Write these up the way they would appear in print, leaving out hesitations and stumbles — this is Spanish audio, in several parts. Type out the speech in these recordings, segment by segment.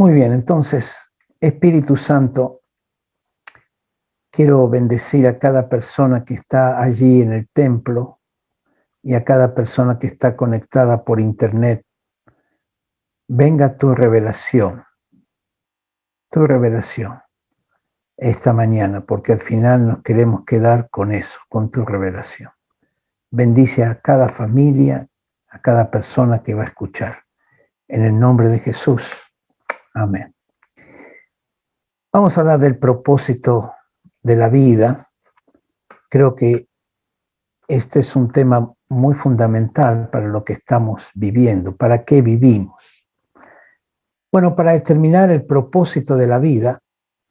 Muy bien, entonces, Espíritu Santo, quiero bendecir a cada persona que está allí en el templo y a cada persona que está conectada por internet. Venga tu revelación esta mañana, porque al final nos queremos quedar con eso, con tu revelación. Bendice a cada familia, a cada persona que va a escuchar. En el nombre de Jesús. Amén. Vamos a hablar del propósito de la vida. Creo que este es un tema muy fundamental para lo que estamos viviendo. ¿Para qué vivimos? Bueno, para determinar el propósito de la vida,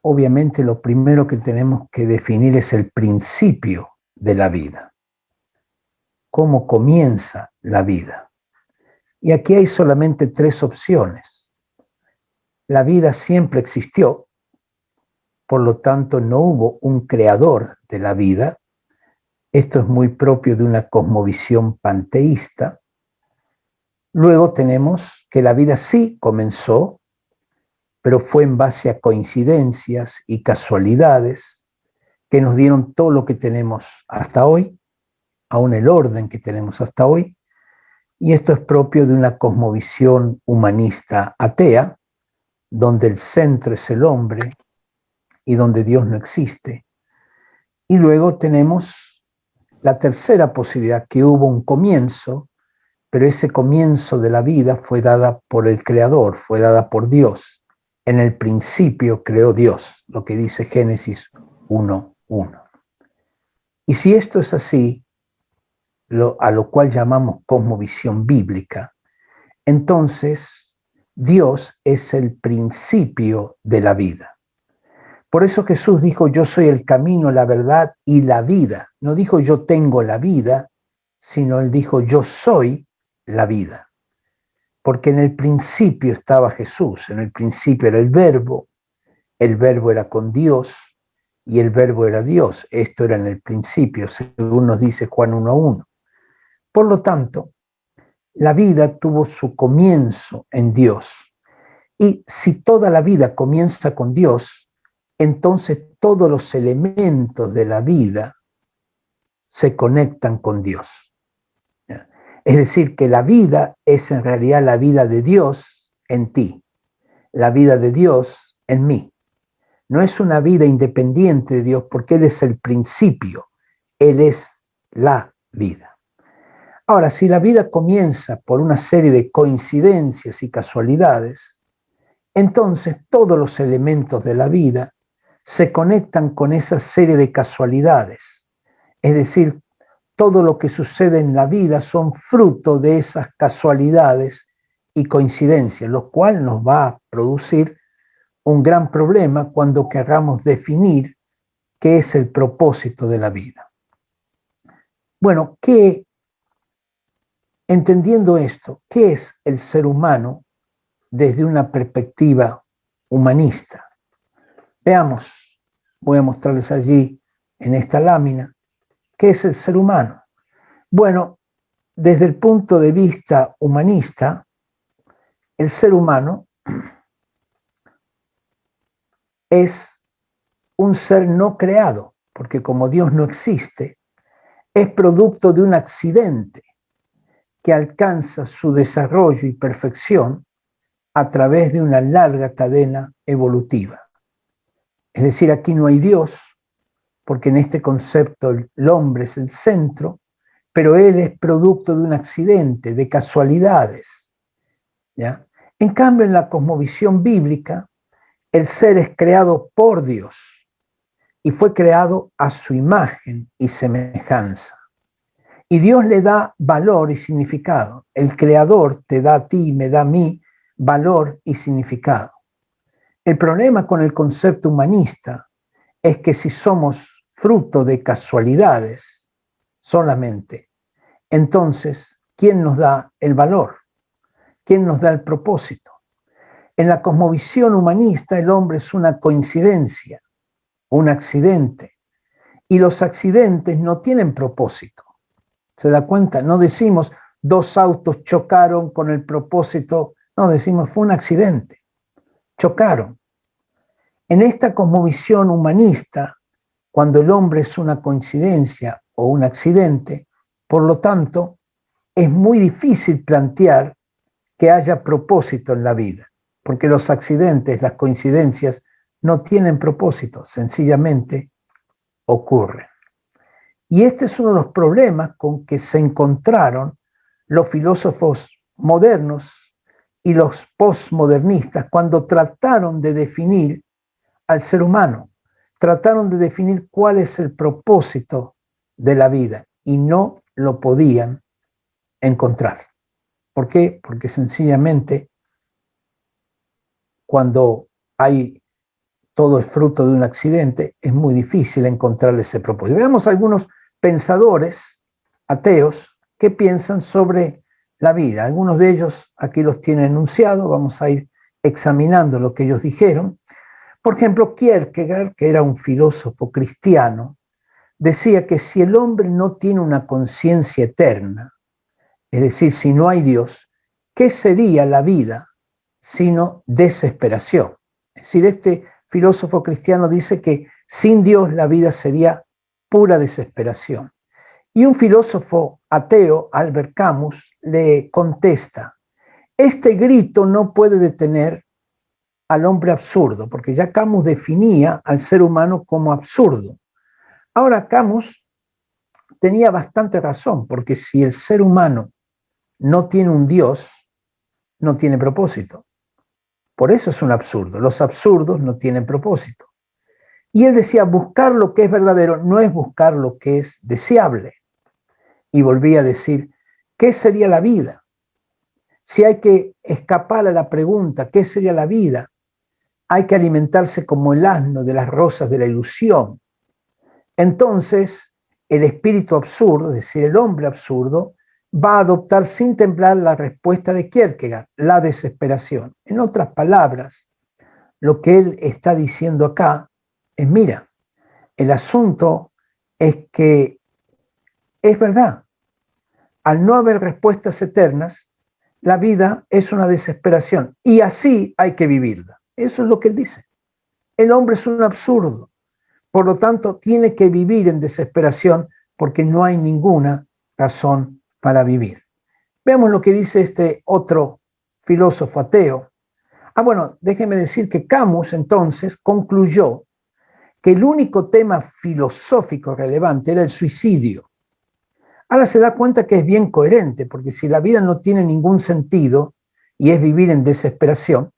obviamente lo primero que tenemos que definir es el principio de la vida. ¿Cómo comienza la vida? Y aquí hay solamente tres opciones. La vida siempre existió, por lo tanto no hubo un creador de la vida. Esto es muy propio de una cosmovisión panteísta. Luego tenemos que la vida sí comenzó, pero fue en base a coincidencias y casualidades que nos dieron todo lo que tenemos hasta hoy, aún el orden que tenemos hasta hoy, y esto es propio de una cosmovisión humanista atea, donde el centro es el hombre y donde Dios no existe. Y luego tenemos la tercera posibilidad, que hubo un comienzo, pero ese comienzo de la vida fue dada por el Creador, fue dada por Dios. En el principio creó Dios, lo que dice Génesis 1:1. Y si esto es así, a lo cual llamamos cosmovisión bíblica, entonces Dios es el principio de la vida. Por eso Jesús dijo, yo soy el camino, la verdad y la vida. No dijo yo tengo la vida, sino él dijo yo soy la vida. Porque en el principio estaba Jesús, en el principio era el verbo era con Dios y el verbo era Dios. Esto era en el principio, según nos dice Juan 1:1. Por lo tanto, la vida tuvo su comienzo en Dios. Y si toda la vida comienza con Dios, entonces todos los elementos de la vida se conectan con Dios. Es decir, que la vida es en realidad la vida de Dios en ti, la vida de Dios en mí. No es una vida independiente de Dios porque Él es el principio, Él es la vida. Ahora, si la vida comienza por una serie de coincidencias y casualidades, entonces todos los elementos de la vida se conectan con esa serie de casualidades. Es decir, todo lo que sucede en la vida son fruto de esas casualidades y coincidencias, lo cual nos va a producir un gran problema cuando queramos definir qué es el propósito de la vida. Bueno, entendiendo esto, ¿qué es el ser humano desde una perspectiva humanista? Veamos, voy a mostrarles allí en esta lámina, ¿qué es el ser humano? Bueno, desde el punto de vista humanista, el ser humano es un ser no creado, porque como Dios no existe, es producto de un accidente que alcanza su desarrollo y perfección a través de una larga cadena evolutiva. Es decir, aquí no hay Dios, porque en este concepto el hombre es el centro, pero él es producto de un accidente, de casualidades. ¿Ya? En cambio, en la cosmovisión bíblica, el ser es creado por Dios y fue creado a su imagen y semejanza. Y Dios le da valor y significado. El Creador te da a ti y me da a mí valor y significado. El problema con el concepto humanista es que si somos fruto de casualidades solamente, entonces, ¿quién nos da el valor? ¿Quién nos da el propósito? En la cosmovisión humanista, el hombre es una coincidencia, un accidente, y los accidentes no tienen propósito. ¿Se da cuenta? No decimos dos autos chocaron con el propósito, no, decimos fue un accidente. chocaron. En esta cosmovisión humanista, cuando el hombre es una coincidencia o un accidente, por lo tanto, es muy difícil plantear que haya propósito en la vida, porque los accidentes, las coincidencias, no tienen propósito, sencillamente ocurren. Y este es uno de los problemas con que se encontraron los filósofos modernos y los postmodernistas cuando trataron de definir al ser humano, trataron de definir cuál es el propósito de la vida y no lo podían encontrar. ¿Por qué? Porque sencillamente cuando todo es fruto de un accidente, es muy difícil encontrar ese propósito. Veamos algunos pensadores ateos que piensan sobre la vida. Algunos de ellos aquí los tienen enunciados, vamos a ir examinando lo que ellos dijeron. Por ejemplo, Kierkegaard, que era un filósofo cristiano, decía que si el hombre no tiene una conciencia eterna, es decir, si no hay Dios, ¿qué sería la vida sino desesperación? Es decir, este filósofo cristiano dice que sin Dios la vida sería pura desesperación. Y un filósofo ateo, Albert Camus, le contesta, este grito no puede detener al hombre absurdo, porque ya Camus definía al ser humano como absurdo. Ahora Camus tenía bastante razón, porque si el ser humano no tiene un Dios, no tiene propósito. Por eso es un absurdo. Los absurdos no tienen propósito. Y él decía, buscar lo que es verdadero no es buscar lo que es deseable. Y volvía a decir, ¿qué sería la vida? Si hay que escapar a la pregunta, ¿qué sería la vida? Hay que alimentarse como el asno de las rosas de la ilusión. Entonces, el espíritu absurdo, es decir, el hombre absurdo, va a adoptar sin temblar la respuesta de Kierkegaard, la desesperación. En otras palabras, lo que él está diciendo acá es, mira, el asunto es que es verdad, al no haber respuestas eternas, la vida es una desesperación y así hay que vivirla. Eso es lo que él dice. El hombre es un absurdo, por lo tanto tiene que vivir en desesperación porque no hay ninguna razón para vivir. Veamos lo que dice este otro filósofo ateo. Bueno, déjeme decir que Camus entonces concluyó que el único tema filosófico relevante era el suicidio. Ahora se da cuenta que es bien coherente, porque si la vida no tiene ningún sentido y es vivir en desesperación,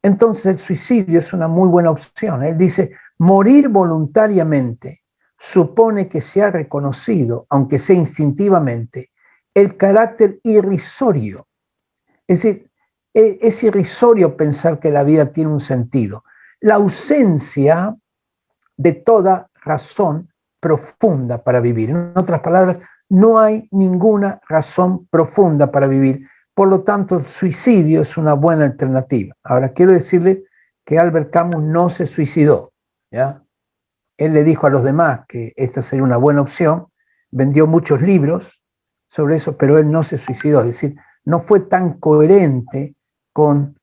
entonces el suicidio es una muy buena opción. Él dice, morir voluntariamente supone que se ha reconocido, aunque sea instintivamente, el carácter irrisorio. Es decir, es irrisorio pensar que la vida tiene un sentido. La ausencia de toda razón profunda para vivir. En otras palabras, no hay ninguna razón profunda para vivir. Por lo tanto, el suicidio es una buena alternativa. Ahora, quiero decirle que Albert Camus no se suicidó, ¿ya? Él le dijo a los demás que esta sería una buena opción, vendió muchos libros sobre eso, pero él no se suicidó, es decir, no fue tan coherente con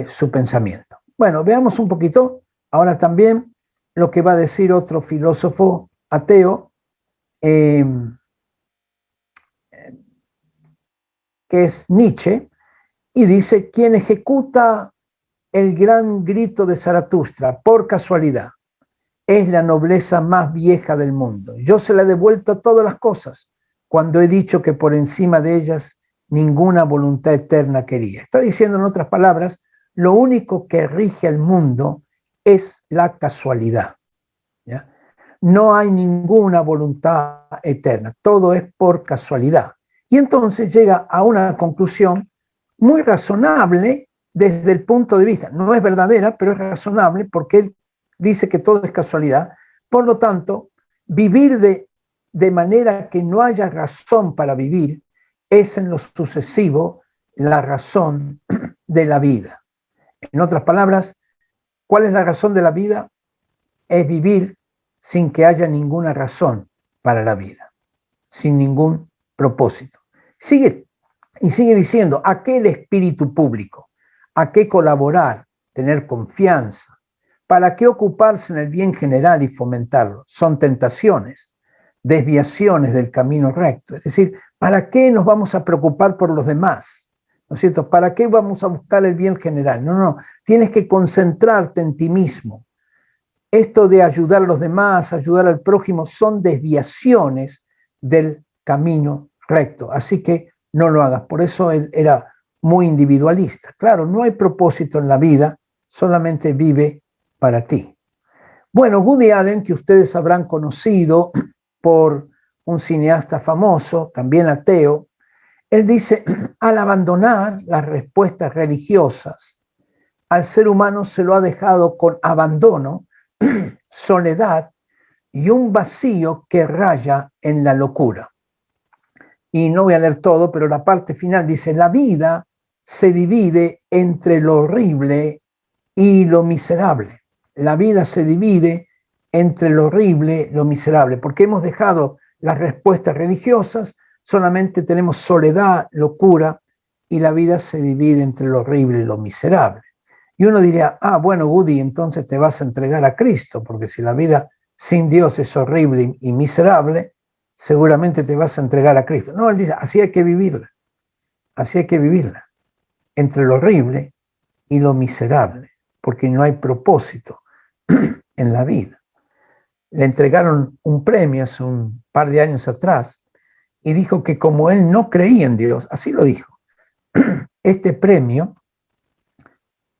su pensamiento. Bueno, veamos un poquito ahora también lo que va a decir otro filósofo ateo, que es Nietzsche, y dice, quien ejecuta el gran grito de Zaratustra por casualidad es la nobleza más vieja del mundo. Yo se la he devuelto a todas las cosas cuando he dicho que por encima de ellas ninguna voluntad eterna quería. Está diciendo, en otras palabras, lo único que rige al mundo es la casualidad, ¿ya? No hay ninguna voluntad eterna, todo es por casualidad. Y entonces llega a una conclusión muy razonable desde el punto de vista, no es verdadera, pero es razonable porque él dice que todo es casualidad. Por lo tanto, vivir de manera que no haya razón para vivir es en lo sucesivo la razón de la vida. En otras palabras, ¿cuál es la razón de la vida? Es vivir sin que haya ninguna razón para la vida, sin ningún propósito. Sigue diciendo, ¿a qué el espíritu público? ¿A qué colaborar tener confianza. ¿Para qué ocuparse en el bien general y fomentarlo? Son tentaciones, desviaciones del camino recto. Es decir, ¿para qué nos vamos a preocupar por los demás? ¿No es cierto? ¿Para qué vamos a buscar el bien general? No, no, tienes que concentrarte en ti mismo. Esto de ayudar a los demás, ayudar al prójimo, son desviaciones del camino recto. Así que no lo hagas. Por eso él era muy individualista. Claro, no hay propósito en la vida, solamente vive para ti. Bueno, Woody Allen, que ustedes habrán conocido por un cineasta famoso, también ateo, él dice, al abandonar las respuestas religiosas, al ser humano se lo ha dejado con abandono, soledad y un vacío que raya en la locura. Y no voy a leer todo, pero la parte final dice, la vida se divide entre lo horrible y lo miserable. La vida se divide entre lo horrible y lo miserable, porque hemos dejado las respuestas religiosas, solamente tenemos soledad, locura, y la vida se divide entre lo horrible y lo miserable. Y uno diría, bueno, Woody, entonces te vas a entregar a Cristo, porque si la vida sin Dios es horrible y miserable, seguramente te vas a entregar a Cristo. No, él dice, así hay que vivirla, entre lo horrible y lo miserable, porque no hay propósito en la vida. Le entregaron un premio hace un par de años atrás y dijo que como él no creía en Dios, así lo dijo, este premio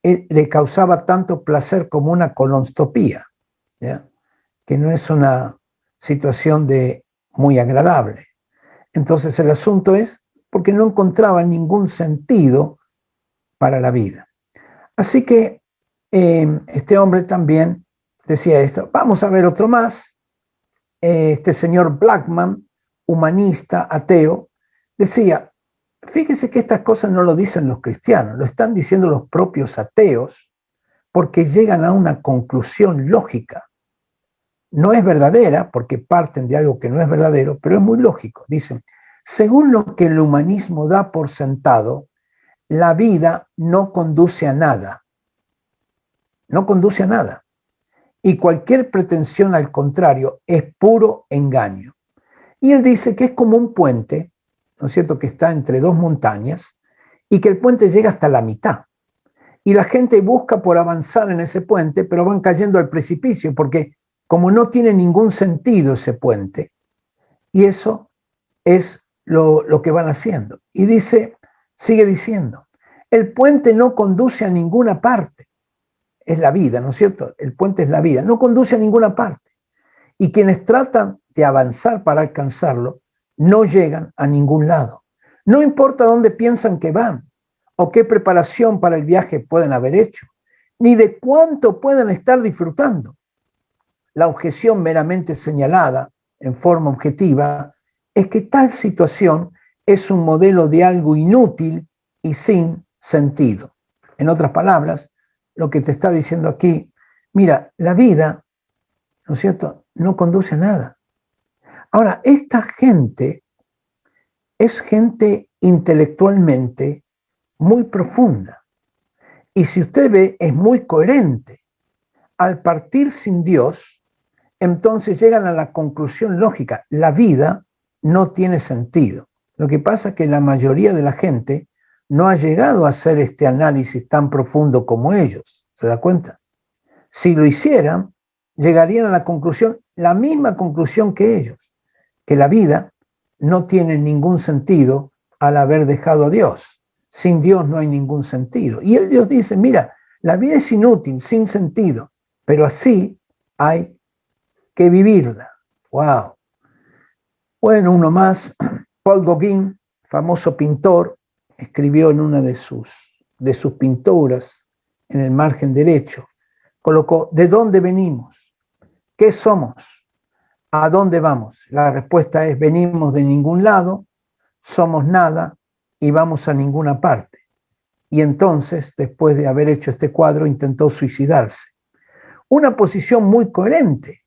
le causaba tanto placer como una colonstopía, ¿ya? Que no es una situación muy agradable. Entonces el asunto es porque no encontraba ningún sentido para la vida. Así que este hombre también decía esto. Vamos a ver otro más. Este señor Blackman, humanista, ateo, decía, fíjese que estas cosas no lo dicen los cristianos, lo están diciendo los propios ateos porque llegan a una conclusión lógica. No es verdadera porque parten de algo que no es verdadero, pero es muy lógico. Dicen, según lo que el humanismo da por sentado, la vida no conduce a nada. No conduce a nada. Y cualquier pretensión al contrario es puro engaño. Y él dice que es como un puente, ¿no es cierto?, que está entre dos montañas y que el puente llega hasta la mitad. Y la gente busca por avanzar en ese puente, pero van cayendo al precipicio porque como no tiene ningún sentido ese puente, y eso es lo que van haciendo. Y dice, sigue diciendo, el puente no conduce a ninguna parte. Es la vida, ¿no es cierto? El puente es la vida, no conduce a ninguna parte. Y quienes tratan de avanzar para alcanzarlo, no llegan a ningún lado. No importa dónde piensan que van, o qué preparación para el viaje pueden haber hecho, ni de cuánto pueden estar disfrutando. La objeción meramente señalada, en forma objetiva, es que tal situación es un modelo de algo inútil y sin sentido. En otras palabras, lo que te está diciendo aquí, mira, la vida, ¿no es cierto?, no conduce a nada. Ahora, esta gente es gente intelectualmente muy profunda. Y si usted ve, es muy coherente. Al partir sin Dios, entonces llegan a la conclusión lógica, la vida no tiene sentido. Lo que pasa es que la mayoría de la gente no ha llegado a hacer este análisis tan profundo como ellos, ¿se da cuenta? Si lo hicieran, llegarían a la conclusión, la misma conclusión que ellos, que la vida no tiene ningún sentido al haber dejado a Dios. Sin Dios no hay ningún sentido. Y ellos dicen, mira, la vida es inútil, sin sentido, pero así hay que vivirla. ¡Wow! Bueno, uno más, Paul Gauguin, famoso pintor, escribió en una de sus pinturas, en el margen derecho, colocó, ¿de dónde venimos? ¿Qué somos? ¿A dónde vamos? La respuesta es, venimos de ningún lado, somos nada y vamos a ninguna parte. Y entonces, después de haber hecho este cuadro, intentó suicidarse. Una posición muy coherente,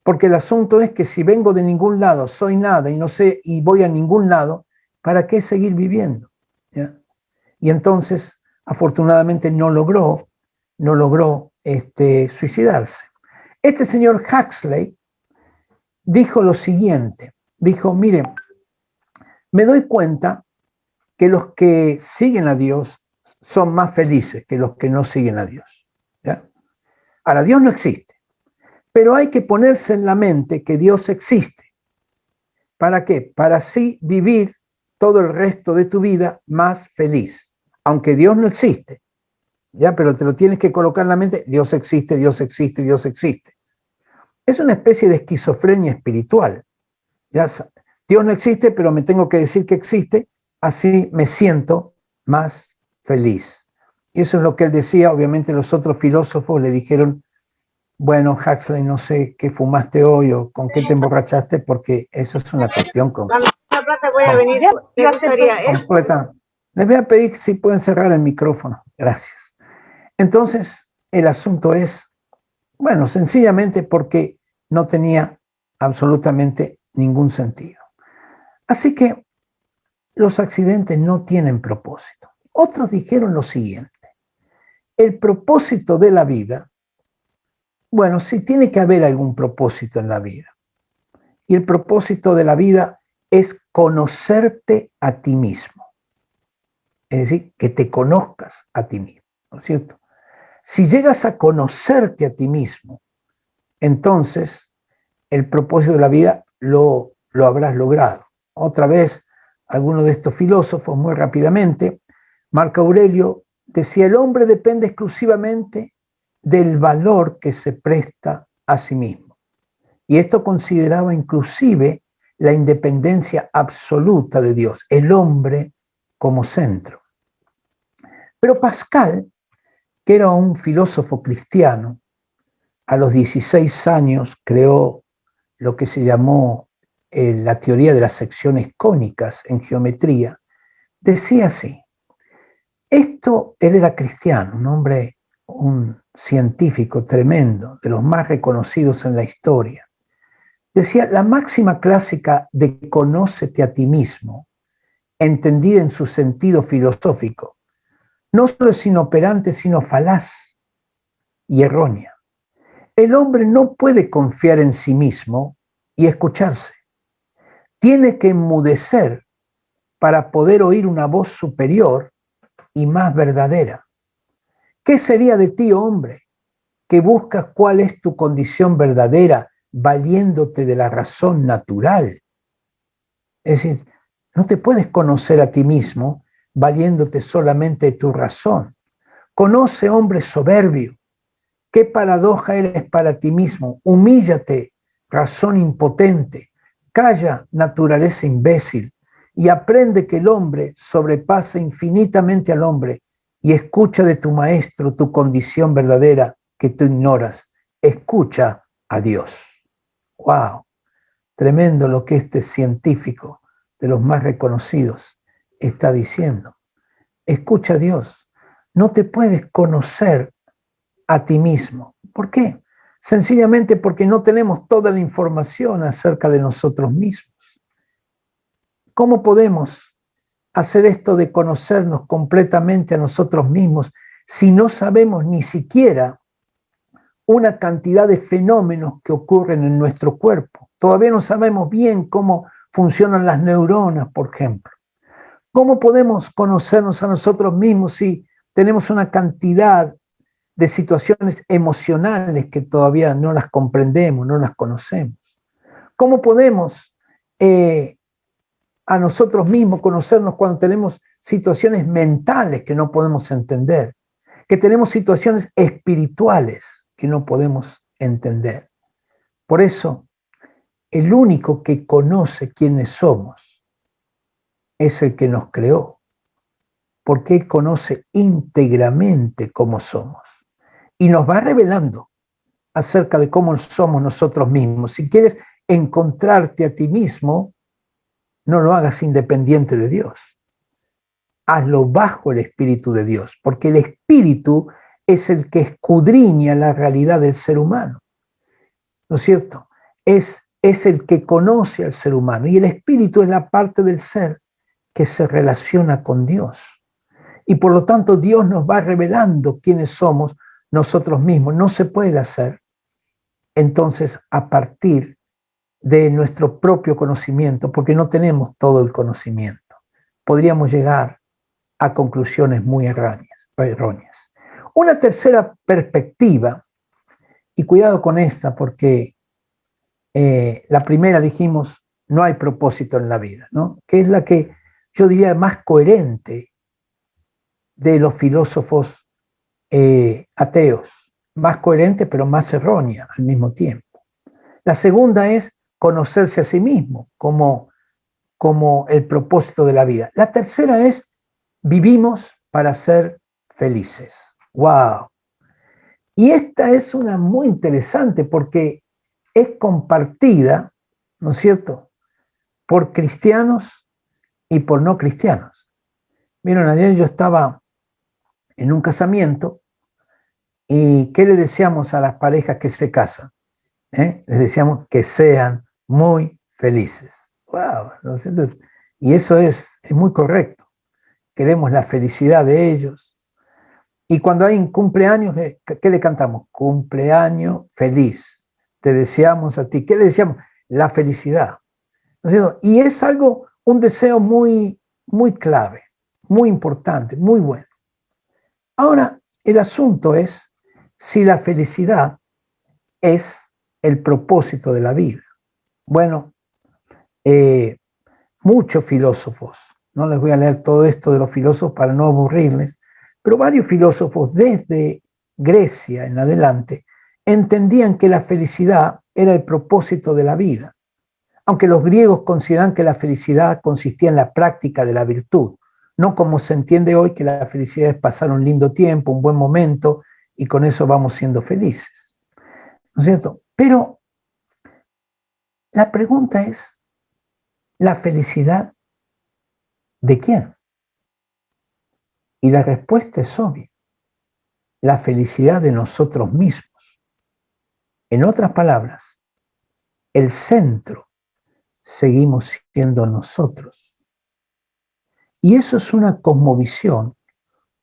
porque el asunto es que si vengo de ningún lado, soy nada y no sé y voy a ningún lado, ¿para qué seguir viviendo? ¿Ya? Y entonces, afortunadamente, no logró no logró suicidarse. Este señor Huxley dijo lo siguiente, dijo, mire, me doy cuenta que los que siguen a Dios son más felices que los que no siguen a Dios. ¿Ya? Ahora, Dios no existe, pero hay que ponerse en la mente que Dios existe. ¿Para qué? Para así vivir todo el resto de tu vida más feliz, aunque Dios no existe. ¿Ya? Pero te lo tienes que colocar en la mente, Dios existe, Dios existe, Dios existe. Es una especie de esquizofrenia espiritual. ¿Ya? Dios no existe, pero me tengo que decir que existe, así me siento más feliz. Y eso es lo que él decía. Obviamente los otros filósofos le dijeron, bueno, Huxley, no sé qué fumaste hoy o con qué te emborrachaste, porque eso es una cuestión completa. Les voy a pedir si pueden cerrar el micrófono. Gracias. Entonces, el asunto es, bueno, sencillamente porque no tenía absolutamente ningún sentido. Así que los accidentes no tienen propósito. Otros dijeron lo siguiente, el propósito de la vida, bueno, sí tiene que haber algún propósito en la vida. Y el propósito de la vida es conocerte a ti mismo. Es decir, que te conozcas a ti mismo, ¿no es cierto? Si llegas a conocerte a ti mismo, entonces el propósito de la vida lo habrás logrado. Otra vez, algunos de estos filósofos, muy rápidamente, Marco Aurelio decía, el hombre depende exclusivamente del valor que se presta a sí mismo. Y esto consideraba inclusive la independencia absoluta de Dios, el hombre como centro. Pero Pascal, que era un filósofo cristiano, a los 16 años creó lo que se llamó la teoría de las secciones cónicas en geometría, decía así, él era cristiano, un hombre, un científico tremendo, de los más reconocidos en la historia. Decía, la máxima clásica de conócete a ti mismo, entendida en su sentido filosófico, no solo es inoperante, sino falaz y errónea. El hombre no puede confiar en sí mismo y escucharse. Tiene que enmudecer para poder oír una voz superior y más verdadera. ¿Qué sería de ti, hombre, que buscas cuál es tu condición verdadera, valiéndote de la razón natural? Es decir, no te puedes conocer a ti mismo valiéndote solamente de tu razón. Conoce, hombre soberbio, qué paradoja eres para ti mismo. Humíllate, razón impotente. Calla, naturaleza imbécil. Y aprende que el hombre sobrepasa infinitamente al hombre y escucha de tu maestro tu condición verdadera que tú ignoras. Escucha a Dios. ¡Wow! Tremendo lo que este científico de los más reconocidos está diciendo. Escucha a Dios. No te puedes conocer a ti mismo. ¿Por qué? Sencillamente porque no tenemos toda la información acerca de nosotros mismos. ¿Cómo podemos hacer esto de conocernos completamente a nosotros mismos si no sabemos ni siquiera una cantidad de fenómenos que ocurren en nuestro cuerpo? Todavía no sabemos bien cómo funcionan las neuronas, por ejemplo. ¿Cómo podemos conocernos a nosotros mismos si tenemos una cantidad de situaciones emocionales que todavía no las comprendemos, no las conocemos? ¿Cómo podemos a nosotros mismos conocernos cuando tenemos situaciones mentales que no podemos entender, que tenemos situaciones espirituales que no podemos entender? Por eso, el único que conoce quiénes somos es el que nos creó, porque Él conoce íntegramente cómo somos y nos va revelando acerca de cómo somos nosotros mismos. Si quieres encontrarte a ti mismo, no lo hagas independiente de Dios. Hazlo bajo el Espíritu de Dios, porque el Espíritu es el que escudriña la realidad del ser humano. ¿No es cierto? Es el que conoce al ser humano y el Espíritu es la parte del ser que se relaciona con Dios. Y por lo tanto Dios nos va revelando quiénes somos nosotros mismos. No se puede hacer, entonces, a partir de nuestro propio conocimiento, porque no tenemos todo el conocimiento. Podríamos llegar a conclusiones muy erróneas. Una tercera perspectiva, y cuidado con esta, porque la primera dijimos, no hay propósito en la vida, ¿no? Que es la que yo diría más coherente de los filósofos ateos, más coherente pero más errónea al mismo tiempo. La segunda es conocerse a sí mismo como el propósito de la vida. La tercera es vivimos para ser felices. ¡Wow! Y esta es una muy interesante porque es compartida, ¿no es cierto?, por cristianos y por no cristianos. Miren, ayer yo estaba en un casamiento y ¿qué le decíamos a las parejas que se casan? Les decíamos que sean muy felices. ¡Wow! ¿No es cierto? Y eso es muy correcto. Queremos la felicidad de ellos. Y cuando hay un cumpleaños, ¿qué le cantamos? Cumpleaños feliz. Te deseamos a ti. ¿Qué le deseamos? La felicidad. ¿No es cierto? Y es algo, un deseo muy, muy clave, muy importante, muy bueno. Ahora, el asunto es si la felicidad es el propósito de la vida. Bueno, muchos filósofos, no les voy a leer todo esto de los filósofos para no aburrirles, pero varios filósofos desde Grecia en adelante entendían que la felicidad era el propósito de la vida, aunque los griegos consideran que la felicidad consistía en la práctica de la virtud, no como se entiende hoy que la felicidad es pasar un lindo tiempo, un buen momento, y con eso vamos siendo felices. ¿No es cierto? Pero la pregunta es, ¿la felicidad de quién? Y la respuesta es obvia, la felicidad de nosotros mismos. En otras palabras, el centro seguimos siendo nosotros. Y eso es una cosmovisión,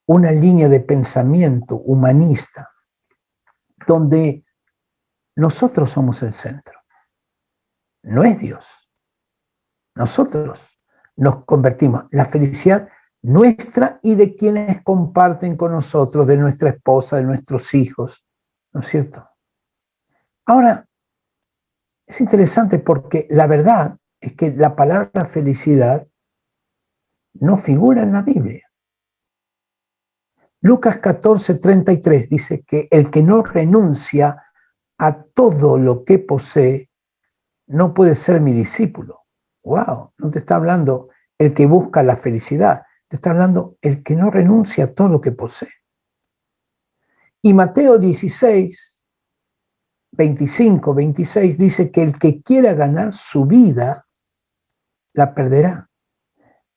una línea de pensamiento humanista, donde nosotros somos el centro. No es Dios. Nosotros nos convertimos. La felicidad nuestra y de quienes comparten con nosotros, de nuestra esposa, de nuestros hijos, ¿no es cierto? Ahora, es interesante porque la verdad es que la palabra felicidad no figura en la Biblia. Lucas 14:33 dice que el que no renuncia a todo lo que posee no puede ser mi discípulo. Wow, no te está hablando el que busca la felicidad, te está hablando el que no renuncia a todo lo que posee. Y Mateo 16, 25, 26 dice que el que quiera ganar su vida, la perderá,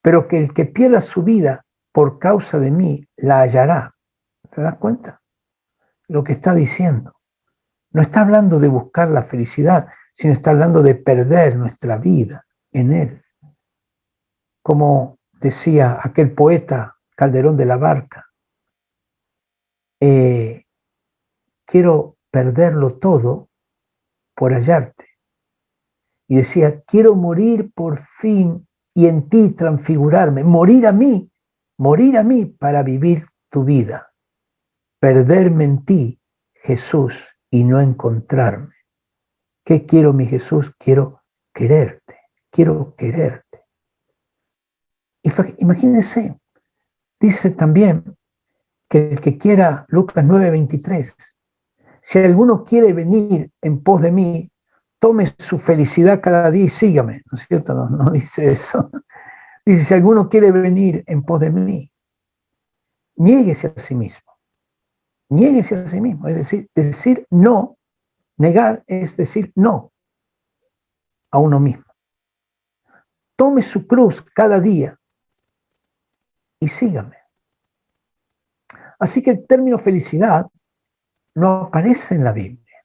pero que el que pierda su vida por causa de mí, la hallará. ¿Te das cuenta? Lo que está diciendo. No está hablando de buscar la felicidad, sino está hablando de perder nuestra vida en Él. Como decía aquel poeta Calderón de la Barca, quiero perderlo todo por hallarte. Y decía, quiero morir por fin y en ti transfigurarme, morir a mí para vivir tu vida, perderme en ti, Jesús, y no encontrarme. ¿Qué quiero, mi Jesús? Quiero quererte. Imagínense, dice también que el que quiera, Lucas 9:23, si alguno quiere venir en pos de mí, tome su felicidad cada día y sígame, ¿no es cierto? No dice eso. Dice, si alguno quiere venir en pos de mí, niéguese a sí mismo. Niéguese a sí mismo. Es decir no, negar es decir no a uno mismo. Tome su cruz cada día y sígame. Así que el término felicidad no aparece en la Biblia.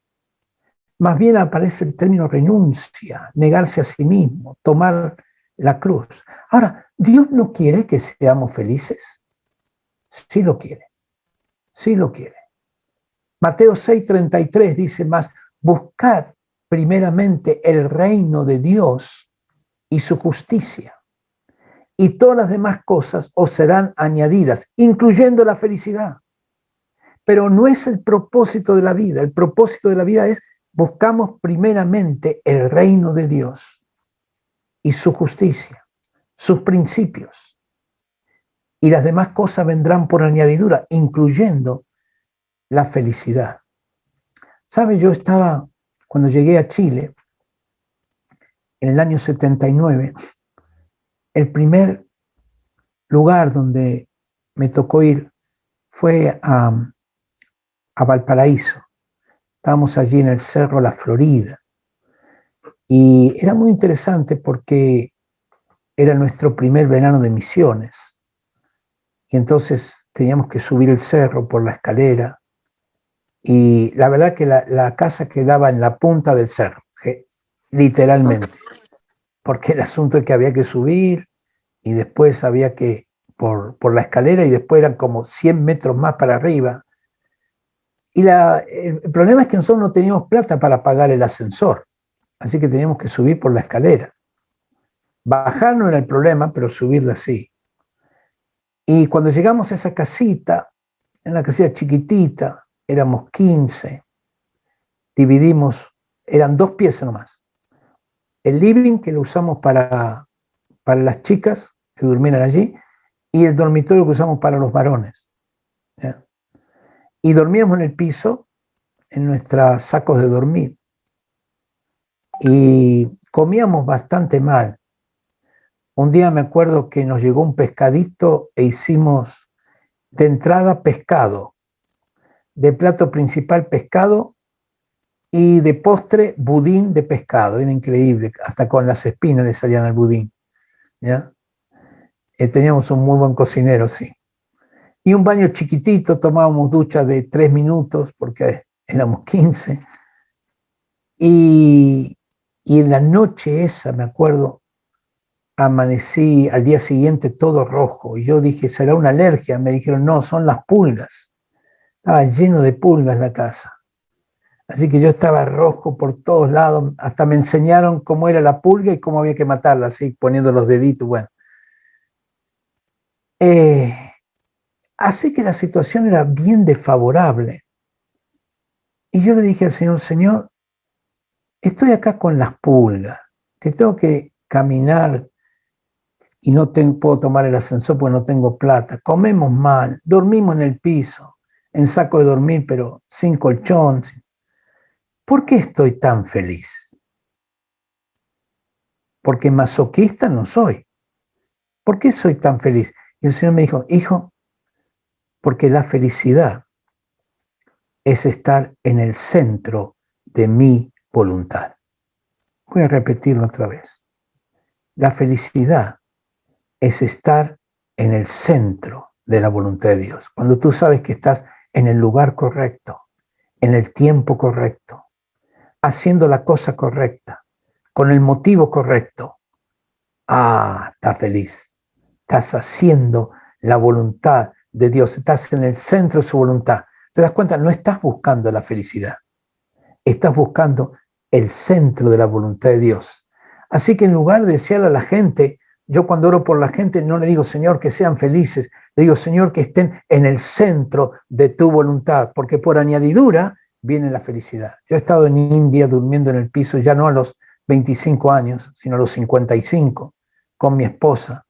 Más bien aparece el término renuncia, negarse a sí mismo, tomar la cruz. Ahora, ¿Dios no quiere que seamos felices? Sí lo quiere, sí lo quiere. Mateo 6:33 dice más, buscad primeramente el reino de Dios y su justicia, y todas las demás cosas os serán añadidas, incluyendo la felicidad. Pero no es el propósito de la vida. El propósito de la vida es buscamos primeramente el reino de Dios y su justicia, sus principios. Y las demás cosas vendrán por añadidura, incluyendo la felicidad. ¿Sabe? Yo estaba, cuando llegué a Chile, en el año 79, el primer lugar donde me tocó ir fue a Valparaíso. Estábamos allí en el Cerro La Florida. Y era muy interesante porque era nuestro primer verano de misiones. Y entonces teníamos que subir el cerro por la escalera. Y la verdad que la casa quedaba en la punta del cerro, literalmente. Porque el asunto es que había que subir y después había que por la escalera y después eran como 100 metros más para arriba. Y el problema es que nosotros no teníamos plata para pagar el ascensor, así que teníamos que subir por la escalera. Bajar no era el problema, pero subirla sí. Y cuando llegamos a esa casita, en una casita chiquitita, éramos 15, dividimos, eran 2 piezas nomás. El living que lo usamos para las chicas que durmieran allí y el dormitorio que usamos para los varones. ¿Ya? Y dormíamos en el piso, en nuestros sacos de dormir. Y comíamos bastante mal. Un día me acuerdo que nos llegó un pescadito e hicimos de entrada pescado, de plato principal pescado y de postre budín de pescado. Era increíble, hasta con las espinas le salían al budín. ¿Ya? Teníamos un muy buen cocinero, sí. Y un baño chiquitito, tomábamos ducha de 3 minutos porque éramos 15. Y en la noche esa, me acuerdo, amanecí al día siguiente todo rojo. Y yo dije, ¿será una alergia? Me dijeron, no, son las pulgas. Estaba lleno de pulgas la casa. Así que yo estaba rojo por todos lados. Hasta me enseñaron cómo era la pulga y cómo había que matarla, así poniendo los deditos. Bueno. Así que la situación era bien desfavorable. Y yo le dije al Señor, Señor, estoy acá con las pulgas, que tengo que caminar y no puedo tomar el ascensor porque no tengo plata. Comemos mal, dormimos en el piso, en saco de dormir, pero sin colchón. ¿Por qué estoy tan feliz? Porque masoquista no soy. ¿Por qué soy tan feliz? Y el Señor me dijo, hijo, porque la felicidad es estar en el centro de mi voluntad. Voy a repetirlo otra vez. La felicidad es estar en el centro de la voluntad de Dios. Cuando tú sabes que estás en el lugar correcto, en el tiempo correcto, haciendo la cosa correcta, con el motivo correcto. Estás feliz. Estás haciendo la voluntad de Dios. Estás en el centro de su voluntad. ¿Te das cuenta? No estás buscando la felicidad. Estás buscando el centro de la voluntad de Dios. Así que en lugar de decirle a la gente, yo cuando oro por la gente no le digo, Señor, que sean felices, le digo, Señor, que estén en el centro de tu voluntad, porque por añadidura viene la felicidad. Yo he estado en India durmiendo en el piso, ya no a los 25 años, sino a los 55, con mi esposa,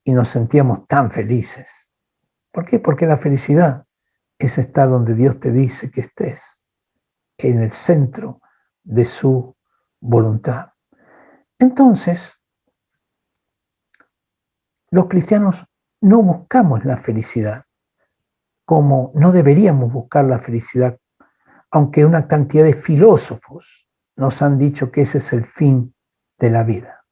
y nos sentíamos tan felices. ¿Por qué? Porque la felicidad es estar donde Dios te dice que estés, en el centro de su voluntad. Entonces, los cristianos no buscamos la felicidad como no deberíamos buscar la felicidad, aunque una cantidad de filósofos nos han dicho que ese es el fin de la vida.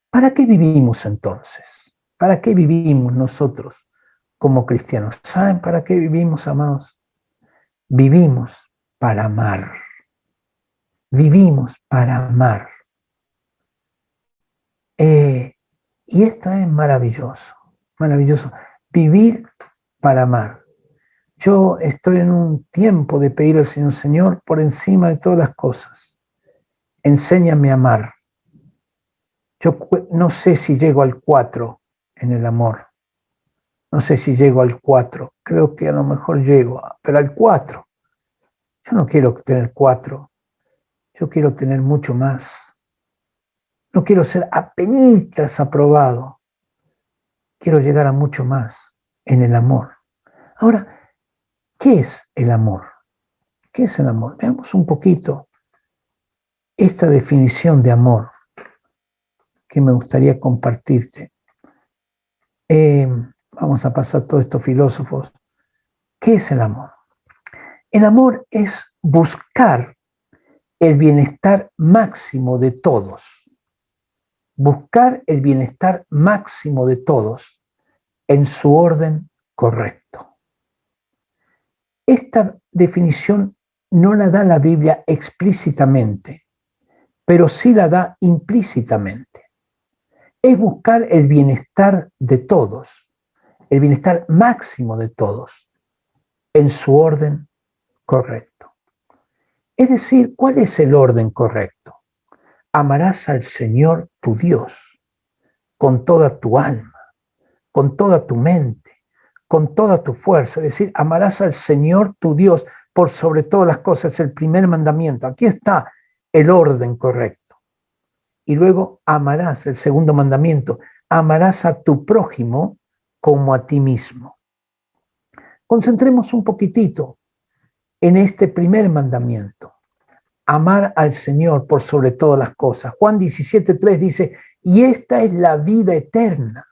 ¿Para qué vivimos entonces? ¿Para qué vivimos nosotros como cristianos? ¿Saben para qué vivimos, amados? Vivimos para amar. Vivimos para amar. Y esto es maravilloso, maravilloso. Vivir para amar. yo estoy en un tiempo de pedir al Señor, Señor, por encima de todas las cosas, enséñame a amar. Yo no sé si llego al 4 en el amor. No sé si llego al 4. Creo que a lo mejor llego, pero al 4. Yo no quiero tener 4. Yo quiero tener mucho más. No quiero ser apenitas aprobado. Quiero llegar a mucho más en el amor. Ahora, ¿qué es el amor? ¿Qué es el amor? Veamos un poquito esta definición de amor que me gustaría compartirte. Vamos a pasar todos estos filósofos. ¿Qué es el amor? El amor es buscar el bienestar máximo de todos. Buscar el bienestar máximo de todos en su orden correcto. Esta definición no la da la Biblia explícitamente, pero sí la da implícitamente. Es buscar el bienestar de todos, el bienestar máximo de todos, en su orden correcto. Es decir, ¿cuál es el orden correcto? Amarás al Señor tu Dios con toda tu alma, con toda tu mente, con toda tu fuerza. Es decir, amarás al Señor tu Dios por sobre todas las cosas. Es el primer mandamiento. Aquí está el orden correcto. Y luego amarás, el segundo mandamiento, amarás a tu prójimo como a ti mismo. Concentremos un poquitito en este primer mandamiento. Amar al Señor por sobre todas las cosas. Juan 17:3 dice, y esta es la vida eterna,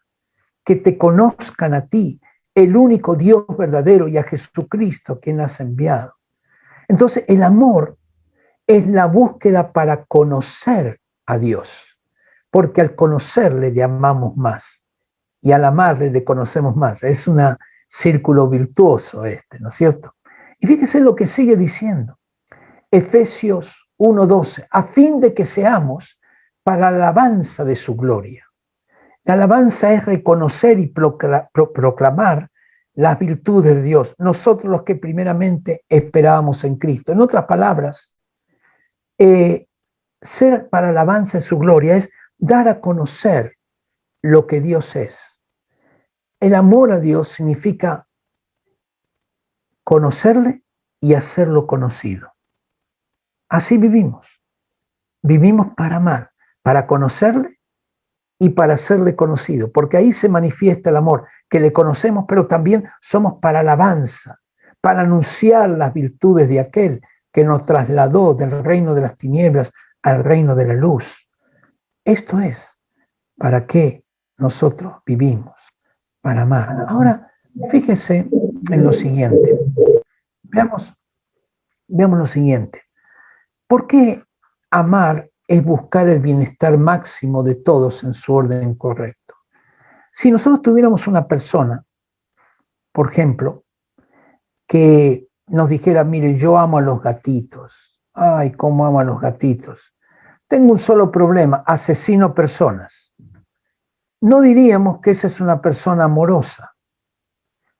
que te conozcan a ti, el único Dios verdadero, y a Jesucristo, quien has enviado. Entonces, el amor es la búsqueda para conocer a Dios, porque al conocerle le amamos más, y al amarle le conocemos más. Es un círculo virtuoso este, ¿no es cierto? Y fíjese lo que sigue diciendo. Efesios 1:12, a fin de que seamos para la alabanza de su gloria. La alabanza es reconocer y proclamar las virtudes de Dios, nosotros los que primeramente esperábamos en Cristo. En otras palabras, ser para la alabanza de su gloria es dar a conocer lo que Dios es. El amor a Dios significa conocerle y hacerlo conocido. Así vivimos. Vivimos para amar, para conocerle y para hacerle conocido, porque ahí se manifiesta el amor, que le conocemos, pero también somos para alabanza, para anunciar las virtudes de aquel que nos trasladó del reino de las tinieblas al reino de la luz. Esto es para qué nosotros vivimos, para amar. Ahora, fíjese en lo siguiente. Veamos lo siguiente. ¿Por qué amar es buscar el bienestar máximo de todos en su orden correcto? Si nosotros tuviéramos una persona, por ejemplo, que nos dijera, mire, yo amo a los gatitos. Ay, cómo amo a los gatitos. Tengo un solo problema, asesino personas. No diríamos que esa es una persona amorosa,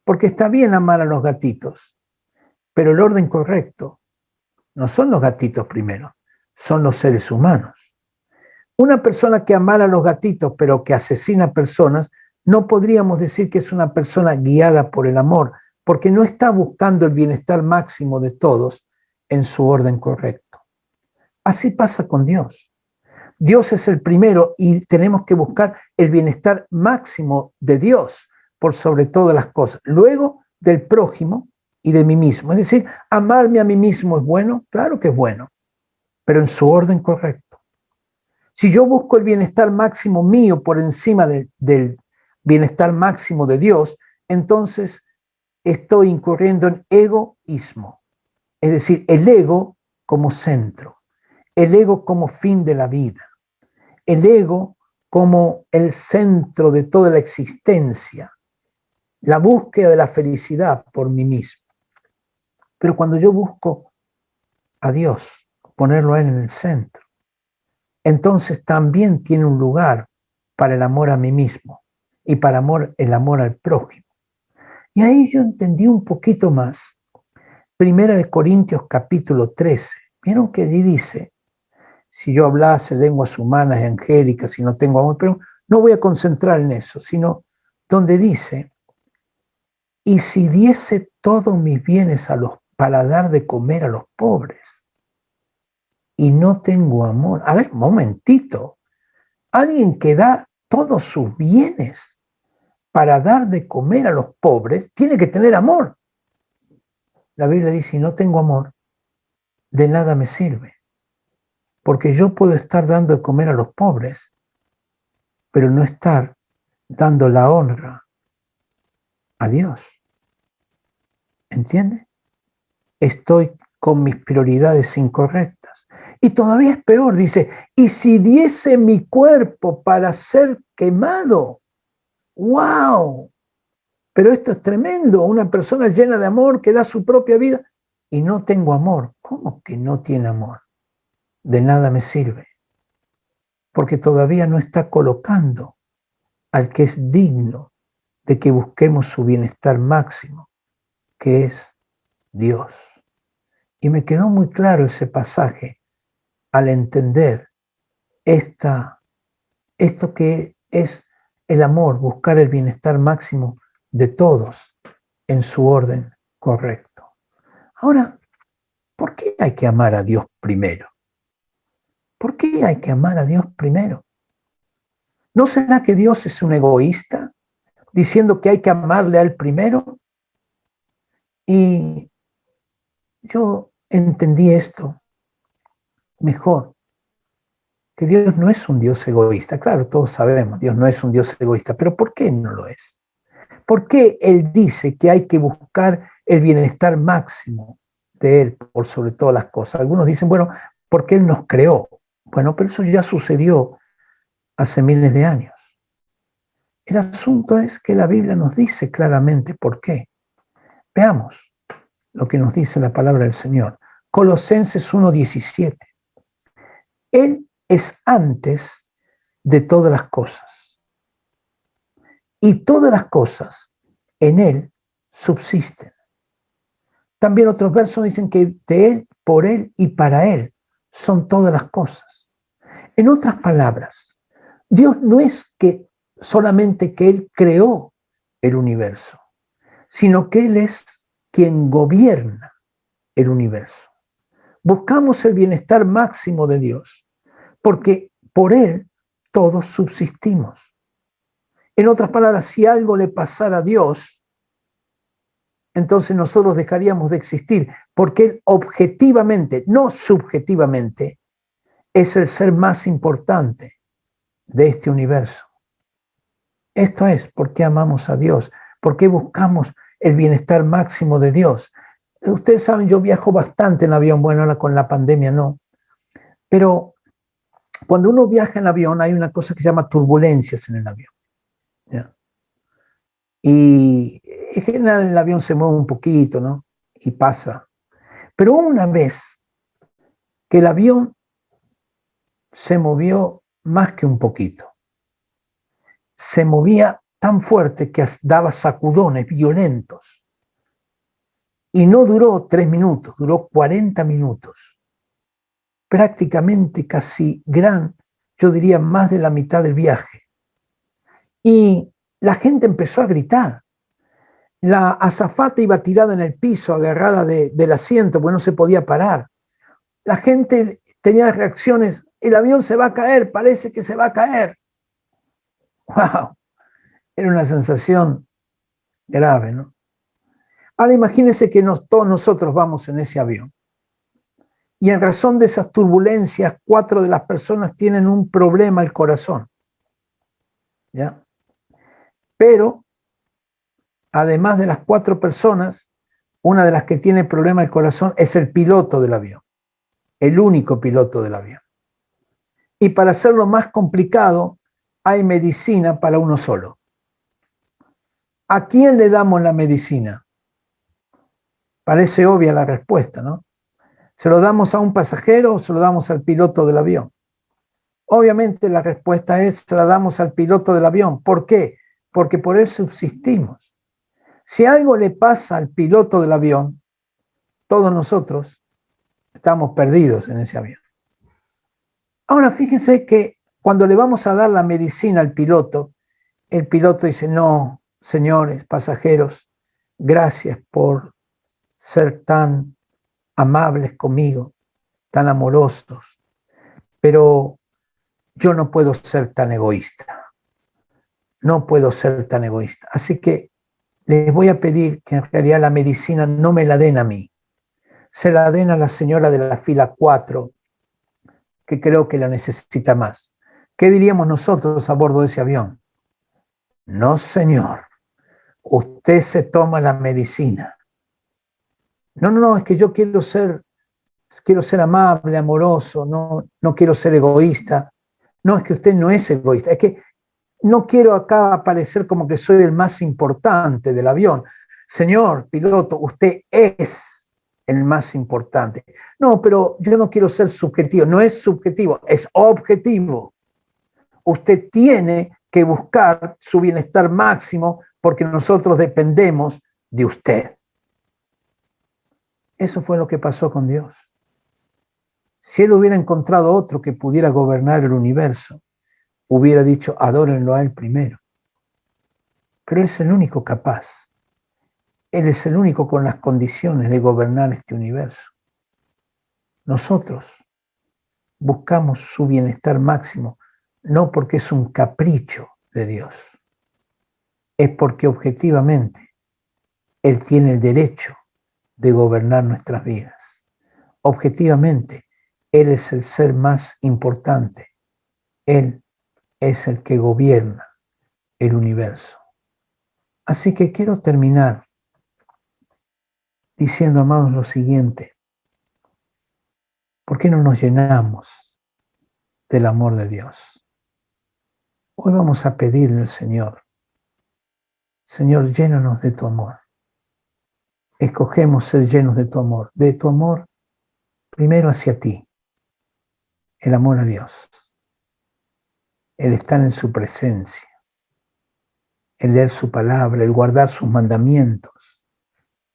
porque está bien amar a los gatitos, pero el orden correcto no son los gatitos primero, son los seres humanos. Una persona que amara a los gatitos, pero que asesina personas, no podríamos decir que es una persona guiada por el amor, porque no está buscando el bienestar máximo de todos en su orden correcto. Así pasa con Dios. Dios es el primero y tenemos que buscar el bienestar máximo de Dios por sobre todas las cosas. Luego del prójimo y de mí mismo. Es decir, amarme a mí mismo es bueno, claro que es bueno, pero en su orden correcto. Si yo busco el bienestar máximo mío por encima del bienestar máximo de Dios, entonces estoy incurriendo en egoísmo. Es decir, el ego como centro, el ego como fin de la vida, el ego como el centro de toda la existencia, la búsqueda de la felicidad por mí mismo. Pero cuando yo busco a Dios, ponerlo a Él en el centro, entonces también tiene un lugar para el amor a mí mismo y para el amor al prójimo. Y ahí yo entendí un poquito más. Primera de Corintios capítulo 13. Vieron que allí dice, si yo hablase lenguas humanas y angélicas, si no tengo amor, pero no voy a concentrar en eso, sino donde dice, y si diese todos mis bienes para dar de comer a los pobres, y no tengo amor. A ver, momentito, alguien que da todos sus bienes para dar de comer a los pobres, tiene que tener amor. La Biblia dice, si no tengo amor, de nada me sirve. Porque yo puedo estar dando de comer a los pobres, pero no estar dando la honra a Dios. ¿Entiende? Estoy con mis prioridades incorrectas. Y todavía es peor, dice, y si diese mi cuerpo para ser quemado, ¡wow! Pero esto es tremendo, una persona llena de amor que da su propia vida y no tengo amor. ¿Cómo que no tiene amor? De nada me sirve, porque todavía no está colocando al que es digno de que busquemos su bienestar máximo, que es Dios. Y me quedó muy claro ese pasaje al entender esto que es el amor, buscar el bienestar máximo de todos en su orden correcto. Ahora, ¿por qué hay que amar a Dios primero? ¿Por qué hay que amar a Dios primero? ¿No será que Dios es un egoísta diciendo que hay que amarle a Él primero? Y yo entendí esto mejor, que Dios no es un Dios egoísta. Claro, todos sabemos, Dios no es un Dios egoísta, pero ¿por qué no lo es? ¿Por qué Él dice que hay que buscar el bienestar máximo de Él por sobre todas las cosas? Algunos dicen, bueno, porque Él nos creó. Bueno, pero eso ya sucedió hace miles de años. El asunto es que la Biblia nos dice claramente por qué. Veamos lo que nos dice la palabra del Señor. Colosenses 1:17. Él es antes de todas las cosas. Y todas las cosas en Él subsisten. También otros versos dicen que de Él, por Él y para Él son todas las cosas. En otras palabras, Dios no es que solamente que Él creó el universo, sino que Él es quien gobierna el universo. Buscamos el bienestar máximo de Dios, porque por Él todos subsistimos. En otras palabras, si algo le pasara a Dios, entonces nosotros dejaríamos de existir, porque Él objetivamente, no subjetivamente, es el ser más importante de este universo. Esto es por qué amamos a Dios, por qué buscamos el bienestar máximo de Dios. Ustedes saben, yo viajo bastante en avión, bueno, ahora con la pandemia no, pero cuando uno viaja en avión hay una cosa que se llama turbulencias en el avión. ¿Ya? Y en general el avión se mueve un poquito, ¿no? Y pasa. Pero una vez que el avión se movió más que un poquito, se movía tan fuerte que daba sacudones violentos. Y no duró 3 minutos, duró 40 minutos. Prácticamente casi yo diría más de la mitad del viaje. Y la gente empezó a gritar. La azafata iba tirada en el piso, agarrada del asiento, porque no se podía parar. La gente tenía reacciones, el avión se va a caer, parece que se va a caer. ¡Wow! Era una sensación grave, ¿no? Ahora imagínense que todos nosotros vamos en ese avión. Y en razón de esas turbulencias, 4 de las personas tienen un problema al corazón. ¿Ya? Pero, además de las 4 personas, una de las que tiene problema al corazón es el piloto del avión, el único piloto del avión. Y para hacerlo más complicado, hay medicina para uno solo. ¿A quién le damos la medicina? Parece obvia la respuesta, ¿no? ¿Se lo damos a un pasajero o se lo damos al piloto del avión? Obviamente la respuesta es, se la damos al piloto del avión. ¿Por qué? Porque por él subsistimos. Si algo le pasa al piloto del avión, todos nosotros estamos perdidos en ese avión. Ahora fíjense que cuando le vamos a dar la medicina al piloto, el piloto dice, no, señores pasajeros, gracias por ser tan amables conmigo, tan amorosos, pero yo no puedo ser tan egoísta. No puedo ser tan egoísta. Así que les voy a pedir que en realidad la medicina no me la den a mí, se la den a la señora de la fila 4, que creo que la necesita más. ¿Qué diríamos nosotros a bordo de ese avión? No, señor, usted se toma la medicina. No, es que yo quiero ser amable, amoroso, no quiero ser egoísta. No, es que usted no es egoísta, es que no quiero acá aparecer como que soy el más importante del avión. Señor piloto, usted es el más importante. No, pero yo no quiero ser subjetivo. No es subjetivo, es objetivo. Usted tiene que buscar su bienestar máximo porque nosotros dependemos de usted. Eso fue lo que pasó con Dios. Si él hubiera encontrado otro que pudiera gobernar el universo, hubiera dicho, adórenlo a él primero. Pero él es el único capaz. Él es el único con las condiciones de gobernar este universo. Nosotros buscamos su bienestar máximo, no porque es un capricho de Dios, es porque objetivamente Él tiene el derecho de gobernar nuestras vidas. Objetivamente, Él es el ser más importante. Él es el que gobierna el universo. Así que quiero terminar diciendo, amados, lo siguiente. ¿Por qué no nos llenamos del amor de Dios? Hoy vamos a pedirle al Señor, Señor, llénanos de tu amor. Escogemos ser llenos de tu amor primero hacia ti, el amor a Dios, el estar en su presencia, el leer su palabra, el guardar sus mandamientos.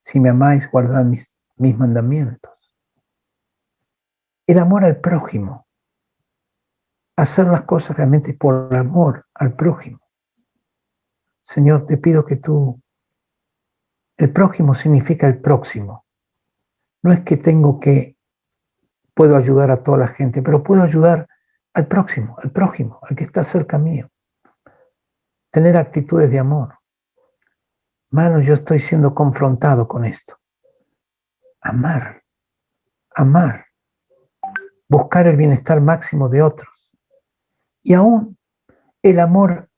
Si me amáis, guardad mis mandamientos. El amor al prójimo, hacer las cosas realmente por amor al prójimo. Señor, te pido que tú, el prójimo significa el próximo. No es que puedo ayudar a toda la gente, pero puedo ayudar al próximo, al que está cerca mío. Tener actitudes de amor. Mano, yo estoy siendo confrontado con esto. Amar, buscar el bienestar máximo de otros. Y aún el amor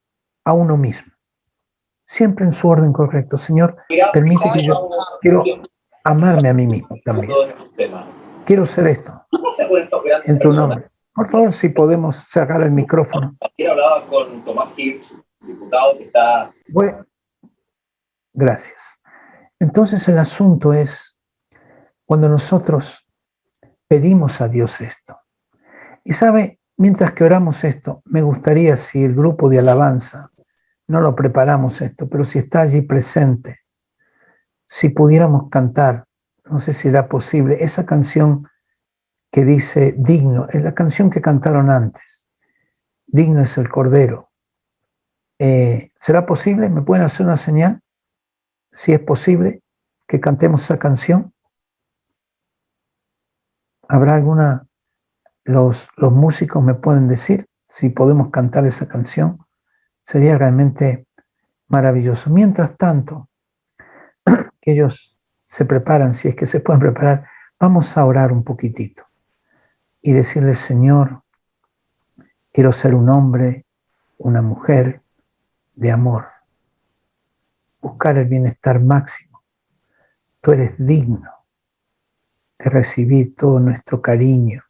a uno mismo. Siempre en su orden correcto. Señor, permite que yo quiero amarme a mí mismo también. Quiero ser esto en tu nombre. Por favor, si podemos sacar el micrófono. Ayer hablaba con Tomás Hirsch, diputado que está... Bueno, gracias. Entonces el asunto es cuando nosotros pedimos a Dios esto. Y sabe, mientras que oramos esto, me gustaría si el grupo de alabanza, no lo preparamos esto, pero si está allí presente, si pudiéramos cantar, no sé si era posible, esa canción que dice digno, es la canción que cantaron antes, digno es el Cordero. ¿Será posible? ¿Me pueden hacer una señal? Si es posible que cantemos esa canción. ¿Habrá alguna? Los músicos me pueden decir si podemos cantar esa canción. Sería realmente maravilloso. Mientras tanto, que ellos se preparan, si es que se pueden preparar, vamos a orar un poquitito y decirle, Señor, quiero ser un hombre, una mujer de amor, buscar el bienestar máximo. Tú eres digno de recibir todo nuestro cariño,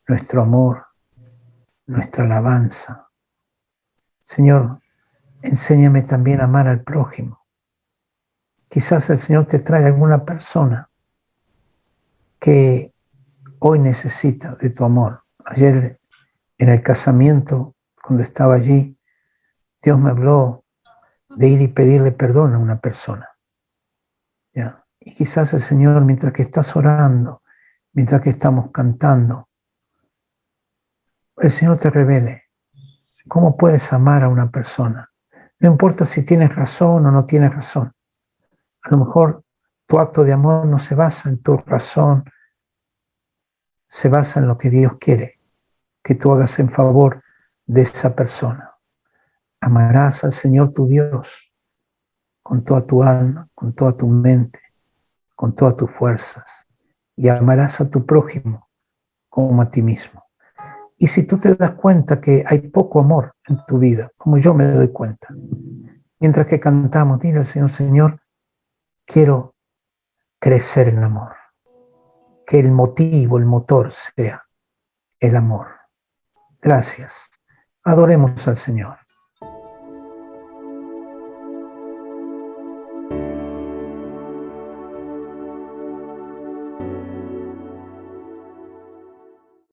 nuestro amor, nuestra alabanza. Señor, enséñame también a amar al prójimo. Quizás el Señor te traiga alguna persona que hoy necesita de tu amor. Ayer en el casamiento, cuando estaba allí, Dios me habló de ir y pedirle perdón a una persona. ¿ya? Y quizás el Señor, mientras que estás orando, mientras que estamos cantando, el Señor te revele cómo puedes amar a una persona. No importa si tienes razón o no tienes razón. A lo mejor tu acto de amor no se basa en tu razón, se basa en lo que Dios quiere que tú hagas en favor de esa persona. Amarás al Señor tu Dios con toda tu alma, con toda tu mente, con todas tus fuerzas, y amarás a tu prójimo como a ti mismo. Y si tú te das cuenta que hay poco amor en tu vida, como yo me doy cuenta, mientras que cantamos, dile al Señor, Señor, quiero crecer en amor, que el motivo, el motor sea el amor. Gracias. Adoremos al Señor.